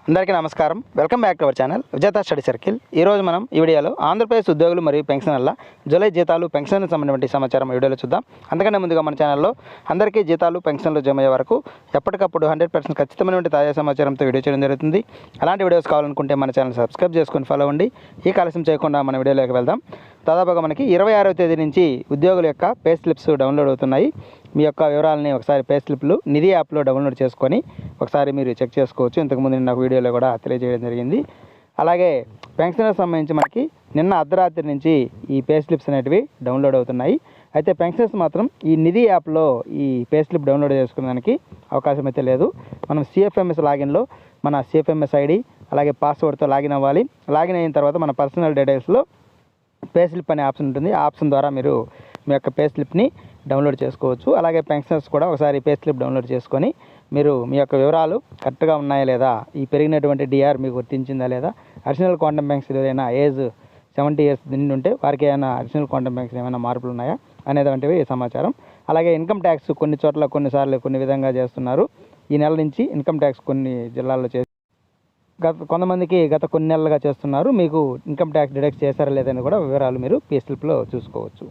అందరికీ నమస్కారం. Welcome back to our channel విజేత స్టడీ సర్కిల్. ఈరోజు మనం ఈ వీడియోలో ఆంధ్రప్రదేశ్ ఉద్యోగులు మరియు పెన్షనర్ల జూలై జీతాలు పెన్షన్లకు సంబంధించిన సమాచారం వీడియోలో చూద్దాం. అంతకంటే ముందుగా మన ఛానల్లో అందరికీ జీతాలు పెన్షన్లు జమ అయ్యే వరకు ఎప్పటికప్పుడు 100% ఖచ్చితమైనటువంటి తాజా సమాచారంతో వీడియో చేయడం జరుగుతుంది. అలాంటి వీడియోస్ కావాలనుకుంటే మన ఛానల్ సబ్స్క్రైబ్ చేసుకొని ఫాలో అవ్వండి. ఈ ఆలస్యం చేయకుండా మన వీడియోలోకి వెళ్దాం. దాదాపుగా మనకి 26వ తేదీ నుంచి ఉద్యోగుల యొక్క పే స్లిప్స్ డౌన్లోడ్ అవుతున్నాయి. మీ యొక్క వివరాలని ఒకసారి పే స్లిప్లు నిధి యాప్లో డౌన్లోడ్ చేసుకొని ఒకసారి మీరు చెక్ చేసుకోవచ్చు. ఇంతకుముందు నాకు వీడియోలో కూడా తెలియజేయడం జరిగింది. అలాగే పెన్షన్కి సంబంధించి మనకి నిన్న అర్ధరాత్రి నుంచి ఈ పే స్లిప్స్ అనేటివి డౌన్లోడ్ అవుతున్నాయి. అయితే పెన్షనర్స్ మాత్రం ఈ నిధి యాప్లో ఈ పే స్లిప్ డౌన్లోడ్ చేసుకోవడానికి అవకాశం అయితే లేదు. మనం సిఎఫ్ఎంఎస్ లాగిన్లో మన సిఎఫ్ఎంఎస్ ఐడి అలాగే పాస్వర్డ్తో లాగిన్ అవ్వాలి. లాగిన్ అయిన తర్వాత మన పర్సనల్ డీటెయిల్స్లో పే స్లిప్ అనే ఆప్షన్ ఉంటుంది. ఆ ఆప్షన్ ద్వారా మీరు మీ యొక్క పే స్లిప్ని డౌన్లోడ్ చేసుకోవచ్చు. అలాగే పెన్షనర్స్ కూడా ఒకసారి పే స్లిప్ డౌన్లోడ్ చేసుకొని మీరు మీ యొక్క వివరాలు కరెక్ట్గా ఉన్నాయా లేదా, ఈ పెరిగినటువంటి డిఆర్ మీకు వర్తించిందా లేదా, అడిషనల్ క్వాంటమ్ పెన్షన్ ఏదైనా ఏజ్ 70 years నిండి ఉంటే వారికి ఏమైనా అడిషనల్ క్వాంటమ్ పెన్షన్ ఏమైనా మార్పులు ఉన్నాయా అనేటువంటివి సమాచారం. అలాగే ఇన్కమ్ ట్యాక్స్ కొన్ని చోట్ల కొన్నిసార్లు కొన్ని విధంగా చేస్తున్నారు. ఈ నెల నుంచి ఇన్కమ్ ట్యాక్స్ కొన్ని జిల్లాల్లో కొంతమందికి గత కొన్ని నెలలుగా చేస్తున్నారు. మీకు ఇన్కమ్ ట్యాక్స్ డిడక్ట్ చేశారా లేదని కూడా వివరాలు మీరు పే స్లిప్లో చూసుకోవచ్చు.